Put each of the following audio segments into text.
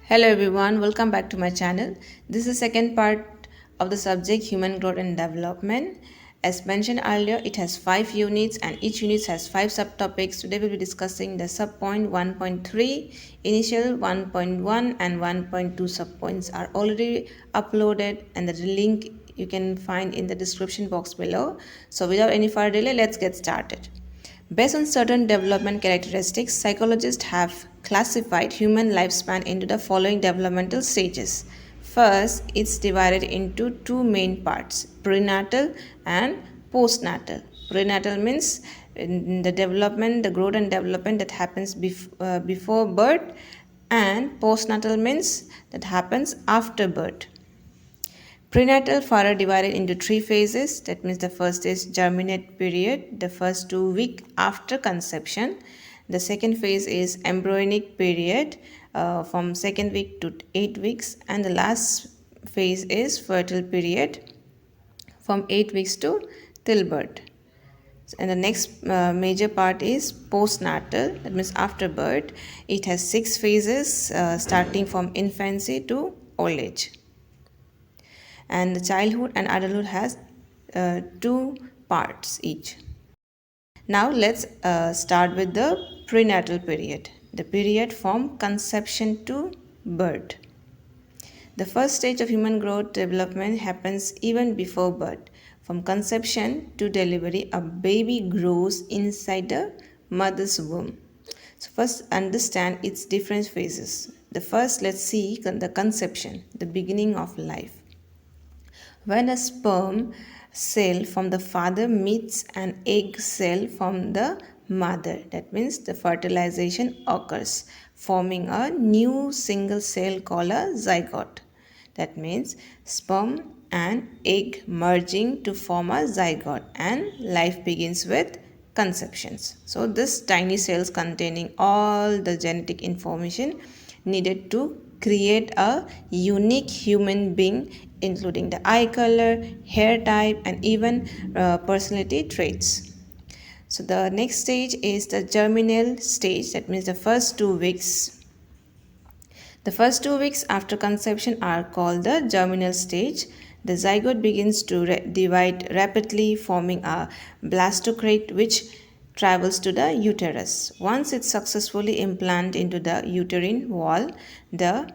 Hello everyone, welcome back to my channel. This is the second part of the subject human growth and development. As mentioned earlier, it has 5 units and each unit has 5 subtopics. Today we'll be discussing the subpoint 1.3, initial 1.1 and 1.2 subpoints are already uploaded and the link you can find in the description box below. So without any further delay, let's get started. Based on certain development characteristics, psychologists have classified human lifespan into the following developmental stages. First, it's divided into two main parts, prenatal and postnatal. Prenatal means the development, the growth and development that happens before birth, and postnatal means that happens after birth. Prenatal further divided into 3 phases. That means the first is germinate period, the first 2 weeks after conception. The second phase is embryonic period from second week to 8 weeks, and the last phase is fertile period from 8 weeks to till birth. And the next major part is postnatal, that means after birth. It has 6 phases starting from infancy to old age, and the childhood and adulthood has 2 parts each. Now let's start with the prenatal period, the period from conception to birth. The first stage of human growth development happens even before birth. From conception to delivery, a baby grows inside the mother's womb. So first understand its different phases. The first, let's see the conception, the beginning of life. When a sperm cell from the father meets an egg cell from the mother, that means the fertilization occurs, forming a new single cell called a zygote. That means sperm and egg merging to form a zygote, and life begins with conceptions. So this tiny cells containing all the genetic information needed to create a unique human being, including the eye color, hair type, and even personality traits. So the next stage is the germinal stage, that means the first 2 weeks. The first 2 weeks after conception are called the germinal stage. The zygote begins to divide rapidly, forming a blastocyst which travels to the uterus. Once it's successfully implanted into the uterine wall, the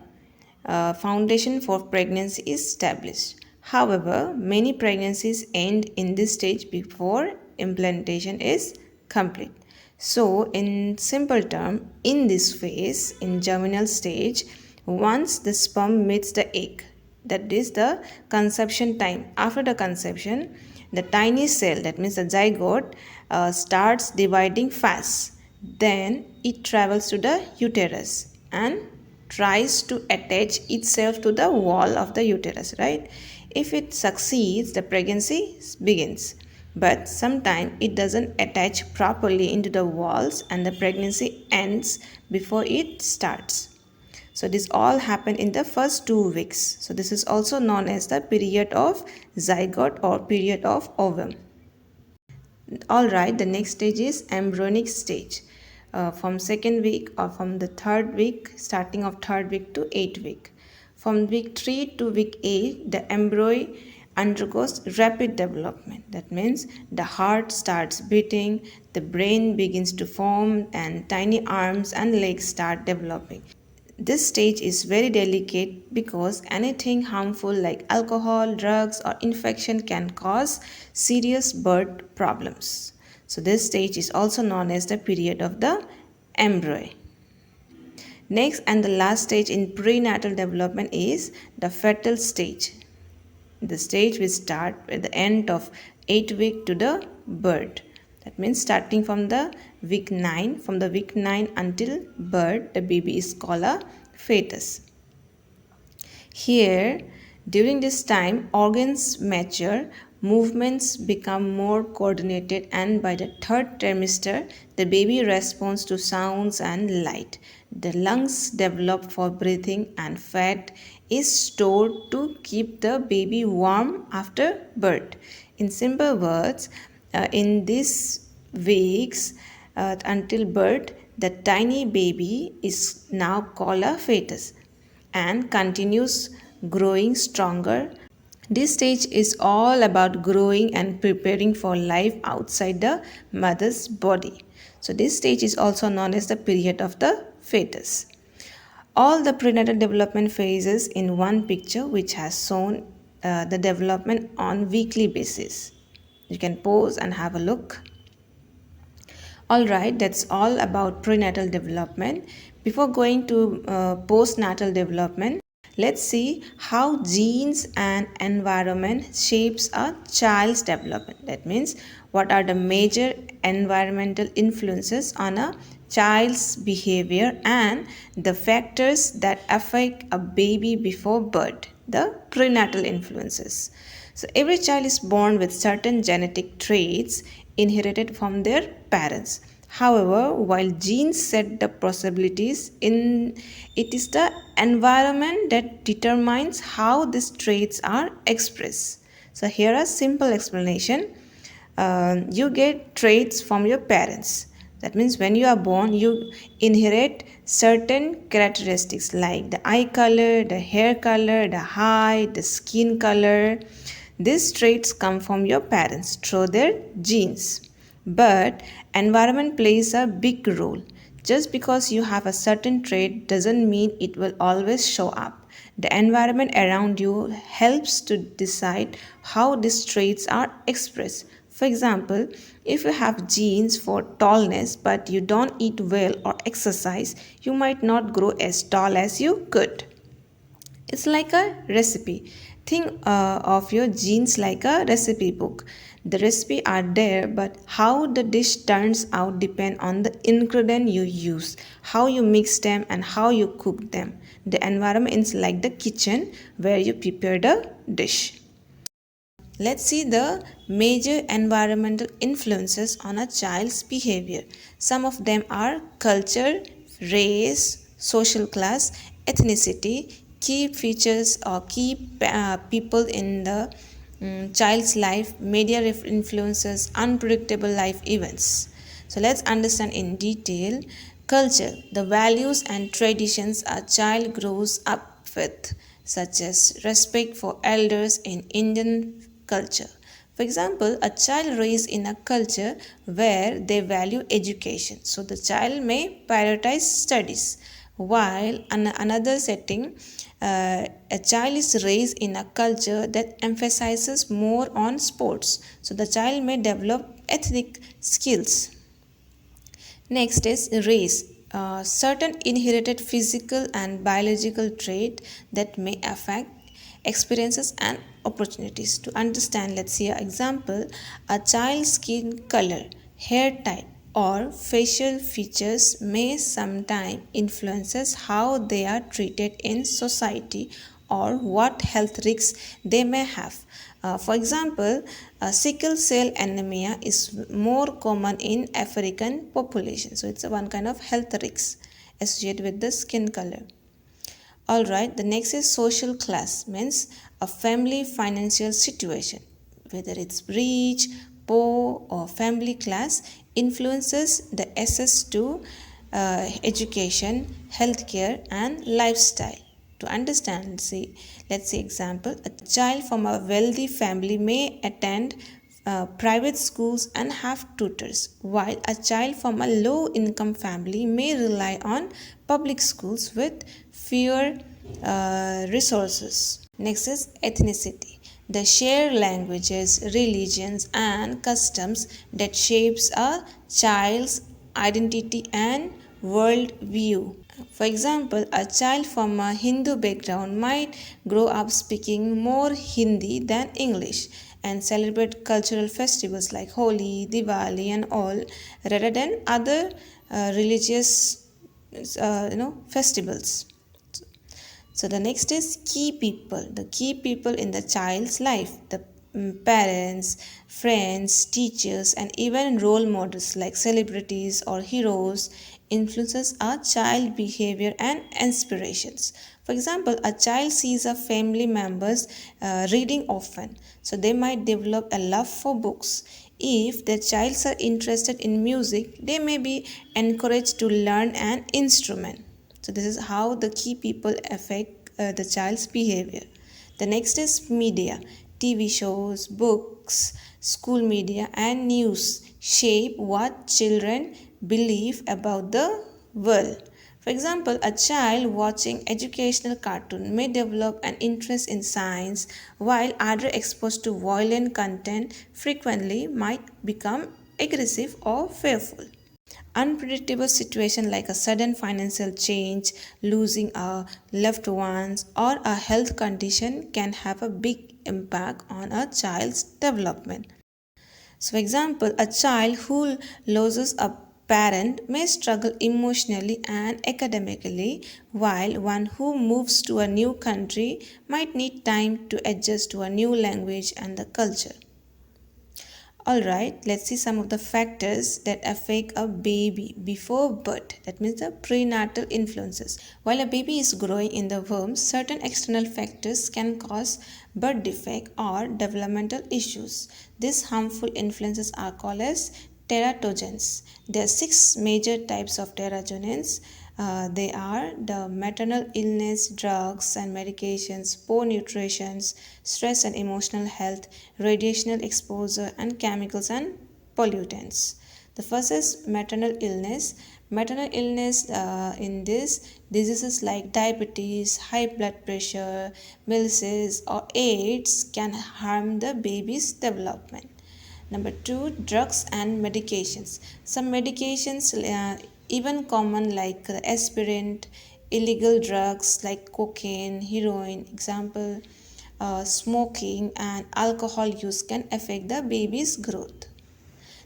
foundation for pregnancy is established. However, many pregnancies end in this stage before implantation is complete. So, in simple term, in this phase, in germinal stage, once the sperm meets the egg, that is the conception time. After the conception, the tiny cell, that means the zygote, starts dividing fast. Then it travels to the uterus and tries to attach itself to the wall of the uterus, right? If it succeeds, the pregnancy begins. But sometimes it doesn't attach properly into the walls and the pregnancy ends before it starts. So this all happen in the first 2 weeks. So this is also known as the period of zygote or period of ovum. Alright, the next stage is embryonic stage. From second week or from the third week, starting of third week to 8 week. From week 3 to week 8, the embryo undergoes rapid development. That means the heart starts beating, the brain begins to form, and tiny arms and legs start developing. This stage is very delicate because anything harmful like alcohol, drugs, or infection can cause serious birth problems. So, this stage is also known as the period of the embryo. Next and the last stage in prenatal development is the fetal stage. The stage will start at the end of 8 week to the birth. That means starting from the week 9, from the week 9 until birth, the baby is called a fetus. Here, during this time, organs mature, movements become more coordinated, and by the third trimester, the baby responds to sounds and light. The lungs develop for breathing, and fat is stored to keep the baby warm after birth. In simple words, in these weeks until birth, the tiny baby is now called a fetus. and continues growing stronger. This stage is all about growing and preparing for life outside the mother's body. So, this stage is also known as the period of the fetus. All the prenatal development phases in one picture, which has shown the development on weekly basis. You can pause and have a look. All right, that's all about prenatal development. Before going to postnatal development, let's see how genes and environment shapes a child's development. That means what are the major environmental influences on a child's behavior and the factors that affect a baby before birth, the prenatal influences. So every child is born with certain genetic traits inherited from their parents. However, while genes set the possibilities, it is the environment that determines how these traits are expressed. So here a simple explanation. You get traits from your parents. That means when you are born, you inherit certain characteristics like the eye color, the hair color, the height, the skin color. These traits come from your parents through their genes. But environment plays a big role. Just because you have a certain trait doesn't mean it will always show up. The environment around you helps to decide how these traits are expressed. For example, if you have genes for tallness but you don't eat well or exercise, you might not grow as tall as you could. It's like a recipe. Think of your genes like a recipe book. The recipe are there, but how the dish turns out depend on the ingredient you use, how you mix them, and how you cook them. The environment is like the kitchen where you prepare the dish. Let's see the major environmental influences on a child's behavior. Some of them are culture, race, social class, ethnicity, key features or key people in the child's life, media influences, unpredictable life events. So let's understand in detail culture, the values and traditions a child grows up with, such as respect for elders in Indian culture. For example, a child raised in a culture where they value education, so the child may prioritize studies, while in another setting, a child is raised in a culture that emphasizes more on sports, so the child may develop ethnic skills. Next is race. Certain inherited physical and biological trait that may affect experiences and opportunities. To understand, let's see an example. A child's skin color, hair type, or facial features may sometimes influences how they are treated in society or what health risks they may have. For example, sickle cell anemia is more common in African population. So it's one kind of health risk associated with the skin color. All right, the next is social class, means a family financial situation, whether it's rich, poor, or family class, influences the access to education, healthcare, and lifestyle. To understand, see, let's see example. A child from a wealthy family may attend private schools and have tutors, while a child from a low income family may rely on public schools with fewer resources. Next is ethnicity. The shared languages, religions, and customs that shapes a child's identity and worldview. For example, a child from a Hindu background might grow up speaking more Hindi than English and celebrate cultural festivals like Holi, Diwali, and all rather than other religious festivals. So the next is key people, the key people in the child's life, the parents, friends, teachers, and even role models like celebrities or heroes influences our child behavior and inspirations. For example, a child sees a family members reading often, so they might develop a love for books. If their childs are interested in music, they may be encouraged to learn an instrument. So this is how the key people affect the child's behavior. The next is media. TV shows, books, school media, and news shape what children believe about the world. For example, a child watching educational cartoon may develop an interest in science, while others exposed to violent content frequently might become aggressive or fearful. Unpredictable situation like a sudden financial change, losing a loved ones, or a health condition can have a big impact on a child's development. So, for example, a child who loses a parent may struggle emotionally and academically, while one who moves to a new country might need time to adjust to a new language and the culture. Alright, let's see some of the factors that affect a baby before birth. That means the prenatal influences. While a baby is growing in the womb, certain external factors can cause birth defect or developmental issues. These harmful influences are called as teratogens. There are six major types of teratogens. They are the maternal illness, drugs and medications, poor nutrition, stress and emotional health, radiational exposure, and chemicals and pollutants. The first is maternal illness. Maternal illness in this diseases like diabetes, high blood pressure, measles, or AIDS can harm the baby's development. Number two, drugs and medications. Some medications, even common like aspirin, illegal drugs like cocaine, heroin, example, smoking and alcohol use can affect the baby's growth.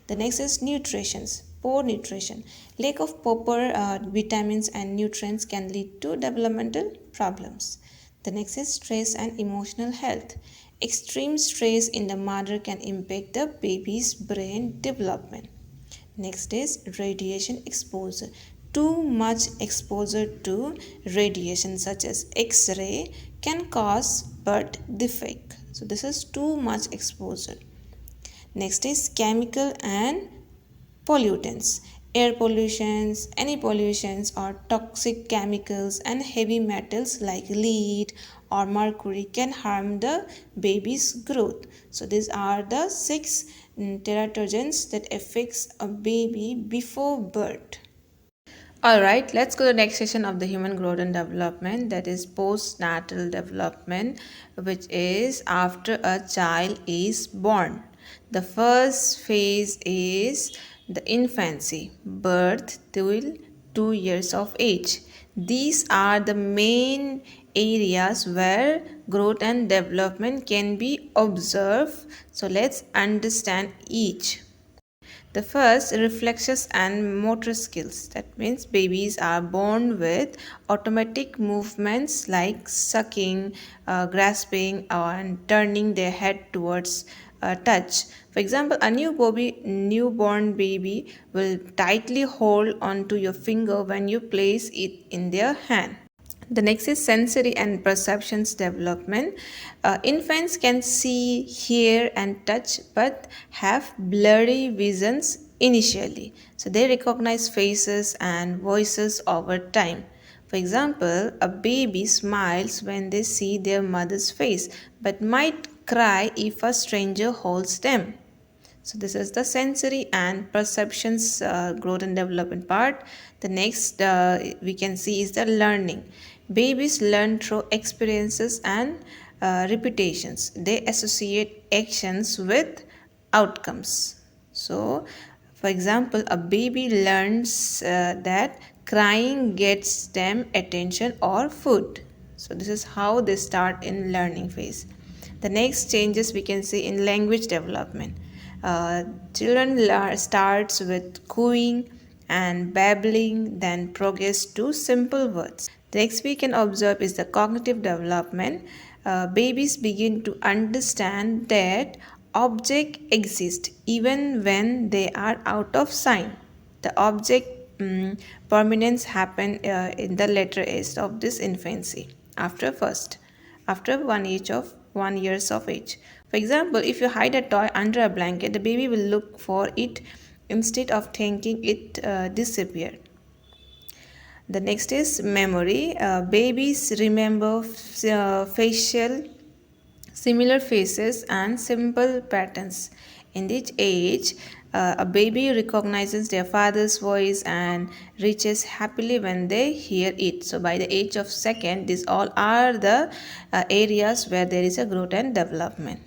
The next is nutrition. Poor nutrition. Lack of proper vitamins and nutrients can lead to developmental problems. The next is stress and emotional health. Extreme stress in the mother can impact the baby's brain development. Next is radiation exposure. Too much exposure to radiation such as X-ray can cause birth defect. So this is too much exposure. Next is chemical and pollutants. Air pollutions, any pollutions or toxic chemicals and heavy metals like lead or mercury can harm the baby's growth. So these are the six teratogens that affects a baby before birth. Alright, let's go to the next session of the human growth and development, that is postnatal development, which is after a child is born. The first phase is the infancy, birth till 2 years of age. These are the main areas where growth and development can be observed. So let's understand each. The first, reflexes and motor skills. That means babies are born with automatic movements like sucking, grasping, and turning their head towards touch. For example, a newborn baby will tightly hold onto your finger when you place it in their hand. The next is sensory and perceptions development. Infants can see, hear, and touch but have blurry visions initially. So they recognize faces and voices over time. For example, a baby smiles when they see their mother's face but might cry if a stranger holds them. So this is the sensory and perceptions growth and development part. The next we can see is the learning. Babies learn through experiences and repetitions. They associate actions with outcomes. So, for example, a baby learns that crying gets them attention or food. So this is how they start in learning phase. The next changes we can see in language development. Children starts with cooing and babbling, then progress to simple words. The next we can observe is the cognitive development. Babies begin to understand that objects exist even when they are out of sight. The object permanence happen in the later age of this infancy after 1 years of age. For example, if you hide a toy under a blanket, the baby will look for it instead of thinking it disappeared. The next is memory. Babies remember facial similar faces and simple patterns. In this age, a baby recognizes their father's voice and reaches happily when they hear it. So by the age of second, these all are the areas where there is a growth and development.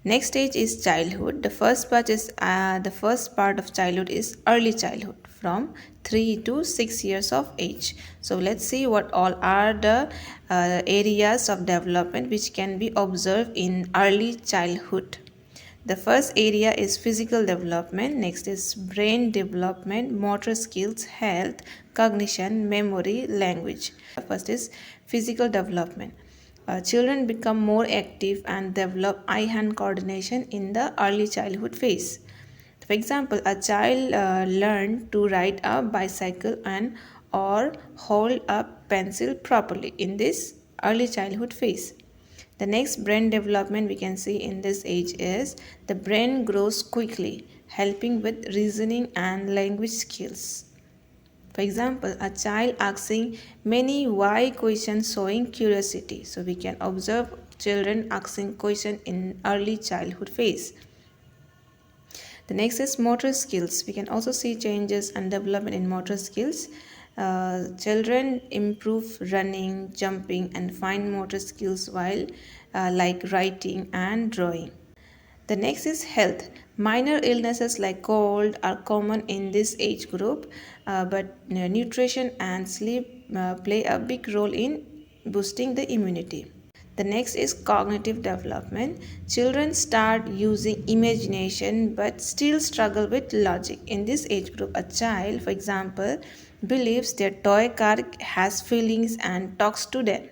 Next stage is childhood. The first part of childhood is early childhood from 3 to 6 years of age. So let's see what all are the areas of development which can be observed in early childhood. The first area is physical development, next is brain development, motor skills, health, cognition, memory, language. First is physical development. Children become more active and develop eye hand coordination in the early childhood phase. For example, a child learned to ride a bicycle and or hold a pencil properly in this early childhood phase. The next brain development we can see in this age is the brain grows quickly, helping with reasoning and language skills. For example, a child asking many why questions showing curiosity. So we can observe children asking questions in early childhood phase. The next is motor skills. We can also see changes and development in motor skills. Children improve running, jumping, and fine motor skills while like writing and drawing. The next is health. Minor illnesses like cold are common in this age group, but nutrition and sleep play a big role in boosting the immunity. The next is cognitive development. Children start using imagination but still struggle with logic. In this age group, a child, for example, believes their toy car has feelings and talks to them.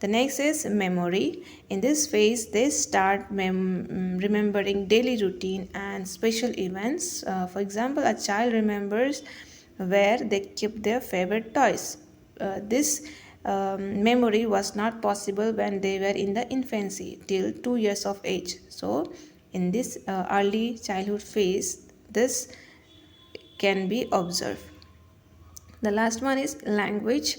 The next is memory. In this phase, they start remembering daily routine and special events. For example, a child remembers where they keep their favorite toys. This memory was not possible when they were in the infancy till 2 years of age. So, in this early childhood phase, this can be observed. The last one is language.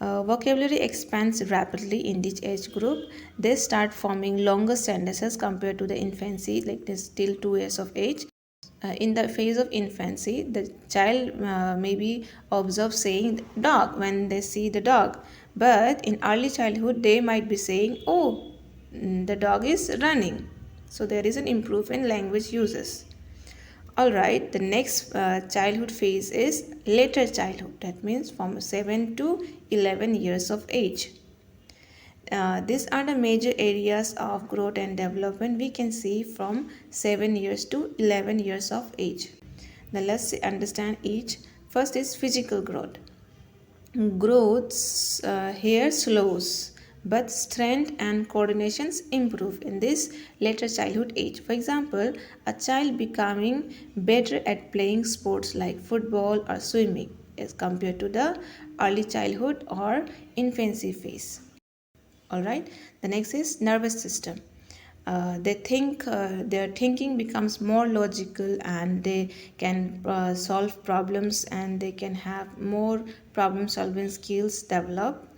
Vocabulary expands rapidly in this age group. They start forming longer sentences compared to the infancy, like this till 2 years of age. In the phase of infancy, the child maybe observe saying dog when they see the dog, but in early childhood, they might be saying, "Oh, the dog is running." So there is an improvement in language uses. All right, the next childhood phase is later childhood. That means from 7 to 11 years of age. These are the major areas of growth and development we can see from 7 years to 11 years of age. Now let's understand each. First is physical growth. Growth here slows, but strength and coordinations improve in this later childhood age. For example, a child becoming better at playing sports like football or swimming as compared to the early childhood or infancy phase. All right, the next is nervous system. They think their thinking becomes more logical and they can solve problems and they can have more problem solving skills develop.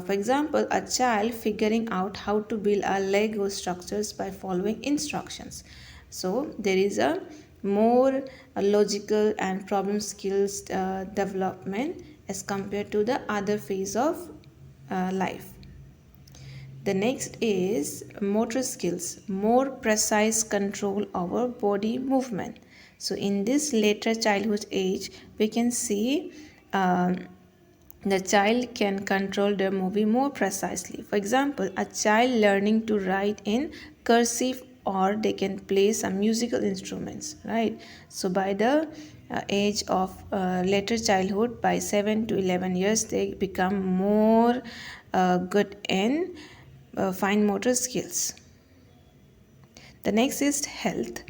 For example, a child figuring out how to build a Lego structures by following instructions. So there is a more logical and problem skills development as compared to the other phase of life. The next is motor skills, more precise control over body movement. So, in this later childhood age, we can see the child can control their movie more precisely. For example, a child learning to write in cursive or they can play some musical instruments, right? So, by the age of later childhood, by 7 to 11 years, they become more good in fine motor skills. The next is health.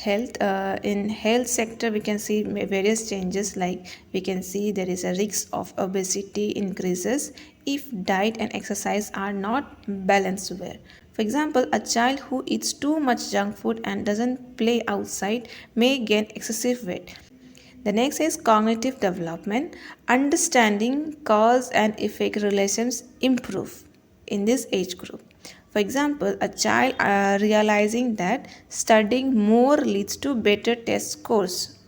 In health sector we can see various changes, like we can see there is a risk of obesity increases if diet and exercise are not balanced well. For example, a child who eats too much junk food and doesn't play outside may gain excessive weight. The next is cognitive development. Understanding cause and effect relations improve in this age group. For example, a child realizing that studying more leads to better test scores.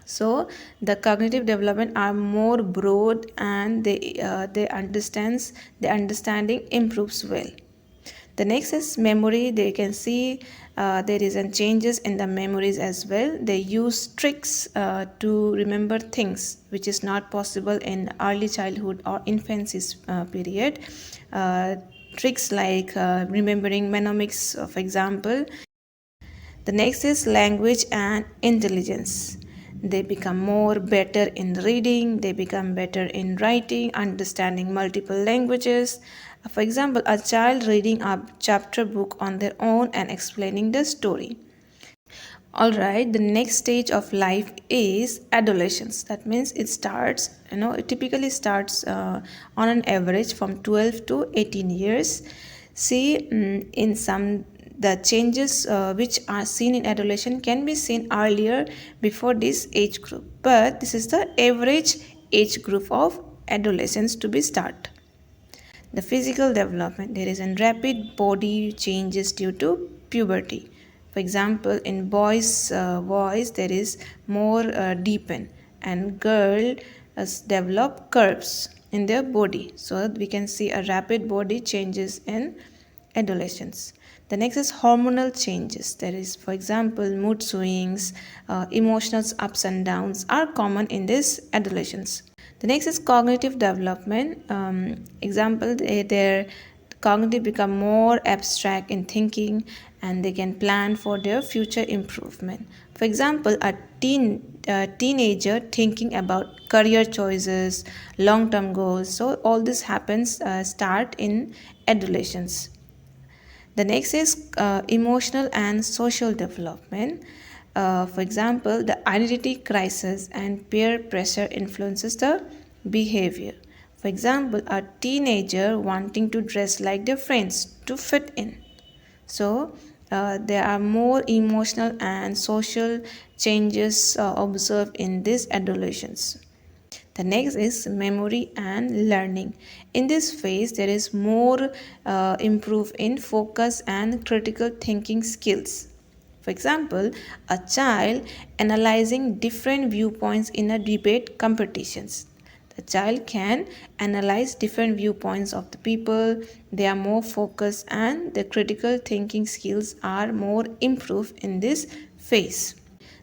So the cognitive development are more broad, and they understands the understanding improves well. The next is memory. They can see there is a changes in the memories as well. They use tricks to remember things which is not possible in early childhood or infancy period. uh, Tricks like remembering mnemonics, for example. The next is language and intelligence. They become more better in reading, they become better in writing, understanding multiple languages. For example, a child reading a chapter book on their own and explaining the story. All right, the next stage of life is adolescence. That means it starts, it typically starts on an average from 12 to 18 years. See, in some, the changes which are seen in adolescence can be seen earlier before this age group, but this is the average age group of adolescence to be start. The physical development, there is a rapid body changes due to puberty. For example, in boys' voice, there is more deepen, and girl develop curves in their body. So we can see a rapid body changes in adolescence. The next is hormonal changes. There is, for example, mood swings, emotional ups and downs are common in this adolescence. The next is cognitive development. Example, their cognitive become more abstract in thinking, and they can plan for their future improvement. For example, a teenager thinking about career choices, long-term goals. So all this happens start in adolescence. The next is emotional and social development. For example, the identity crisis and peer pressure influences the behavior. For example, a teenager wanting to dress like their friends to fit in. So there are more emotional and social changes observed in this adolescence. The next is memory and learning. In this phase, there is more improve in focus and critical thinking skills. For example, a child analyzing different viewpoints in a debate competitions. The child can analyze different viewpoints of the people. They are more focused, and the critical thinking skills are more improved in this phase.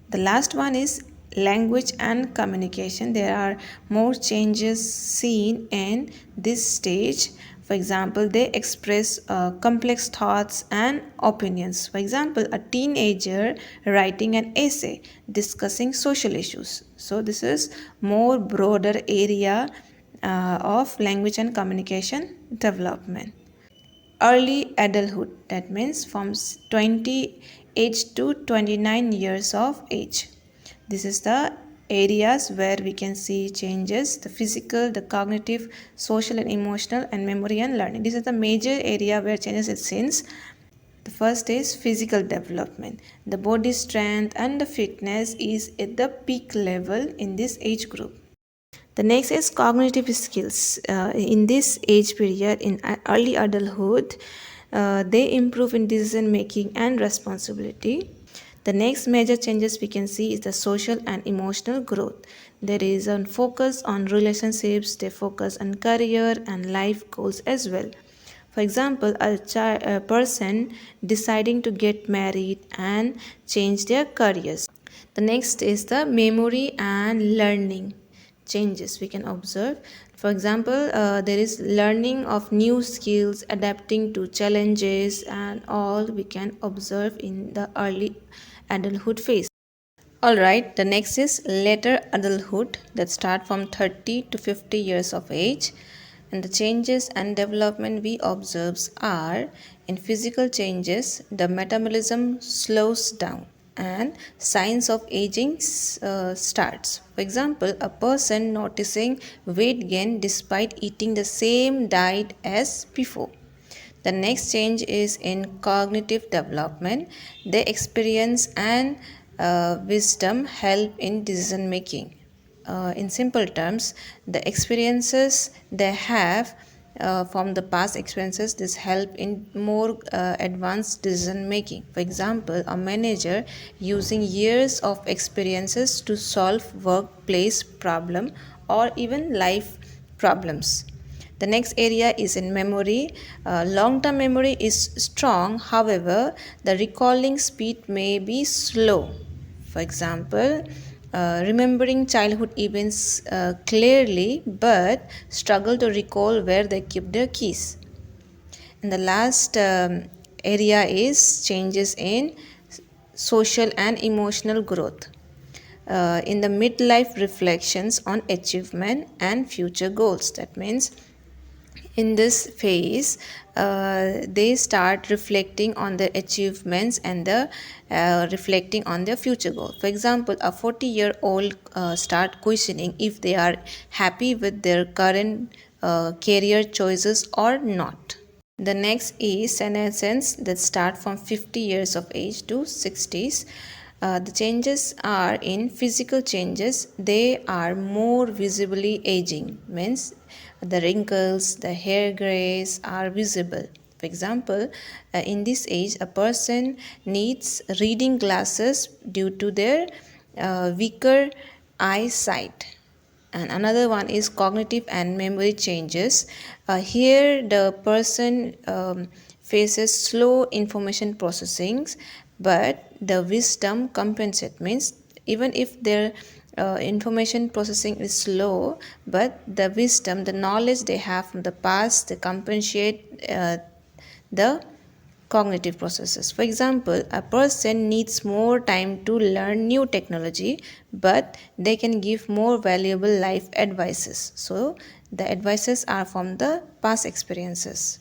The last one is language and communication. There are more changes seen in this stage. For example, they express complex thoughts and opinions. For example, a teenager writing an essay discussing social issues. So this is more broader area of language and communication development. Early adulthood, that means from 20 age to 29 years of age. This is the areas where we can see changes: the physical, the cognitive, social and emotional, and memory and learning. This is the major area where changes is seen. The first is physical development. The body strength and the fitness is at the peak level in this age group. The next is cognitive skills. In this age period, in early adulthood, they improve in decision making and responsibility. The next major changes we can see is the social and emotional growth. There is a focus on relationships, they focus on career and life goals as well. For example, a person deciding to get married and change their careers. The next is the memory and learning changes we can observe. For example, there is learning of new skills, adapting to challenges, and all we can observe in the early adulthood phase. All right, the next is later adulthood that start from 30 to 50 years of age. And the changes and development we observe are: in physical changes, the metabolism slows down and signs of aging starts. For example, a person noticing weight gain despite eating the same diet as before. The next change is in cognitive development. They experience an wisdom help in decision making. In simple terms, the experiences they have from the past experiences, this help in more advanced decision making. For example, a manager using years of experiences to solve workplace problem or even life problems. The next area is in memory. Long term memory is strong, however, the recalling speed may be slow. For example, remembering childhood events clearly but struggle to recall where they keep their keys. And the last area is changes in social and emotional growth. In the midlife reflections on achievement and future goals. That means in this phase they start reflecting on their achievements and the reflecting on their future goal. For example, a 40-year-old start questioning if they are happy with their current career choices or not. The next is senescence that start from 50 years of age to 60s. The changes are in physical changes. They are more visibly aging. Means the wrinkles, the hair grays are visible. For example, in this age, a person needs reading glasses due to their weaker eyesight. And another one is cognitive and memory changes. Here the person faces slow information processing, but the wisdom compensate. Means even if their information processing is slow, but the wisdom, the knowledge they have from the past, they compensate the cognitive processes. For example, a person needs more time to learn new technology, but they can give more valuable life advices. So, the advices are from the past experiences.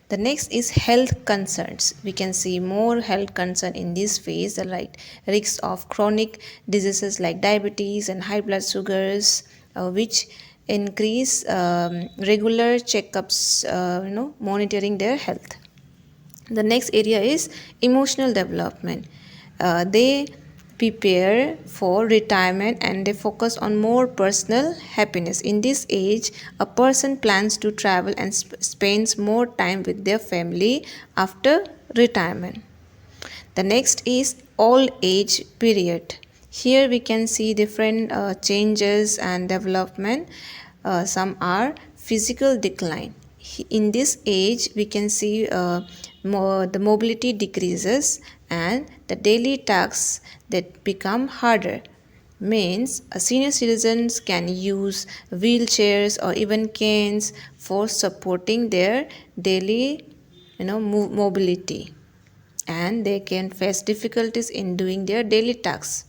The next is health concerns. We can see more health concern in this phase, like risks of chronic diseases like diabetes and high blood sugars, which increase regular checkups, monitoring their health. The next area is emotional development. They prepare for retirement and they focus on more personal happiness. In this age, a person plans to travel and spends more time with their family after retirement. The next is old age period. Here we can see different changes and development. Some are physical decline. In this age, we can see the mobility decreases and the daily tasks that become harder. Means senior citizens can use wheelchairs or even canes for supporting their daily mobility, and they can face difficulties in doing their daily tasks.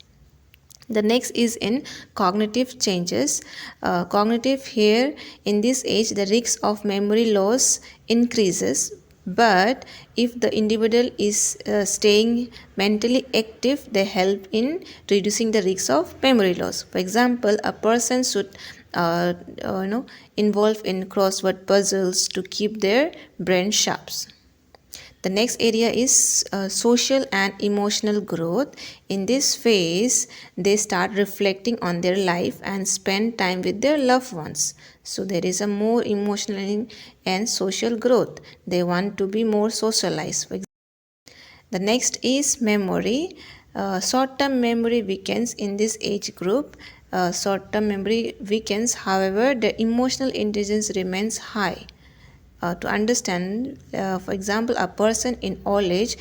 The next is in cognitive changes. Cognitive here in this age, the risk of memory loss increases, but if the individual is staying mentally active, they help in reducing the risk of memory loss. For example, a person should involve in crossword puzzles to keep their brain sharp. The next area is social and emotional growth. In this phase, they start reflecting on their life and spend time with their loved ones. So there is a more emotional and social growth. They want to be more socialized. The next is memory. Short-term memory weakens in this age group. Short-term memory weakens, however, the emotional intelligence remains high. To understand, for example, a person in old age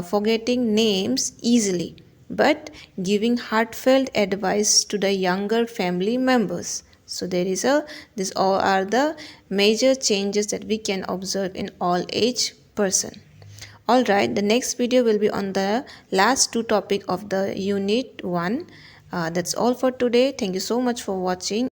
forgetting names easily, but giving heartfelt advice to the younger family members. So there is these all are the major changes that we can observe in all age person. Alright, the next video will be on the last two topic of the unit 1. That's all for today. Thank you so much for watching.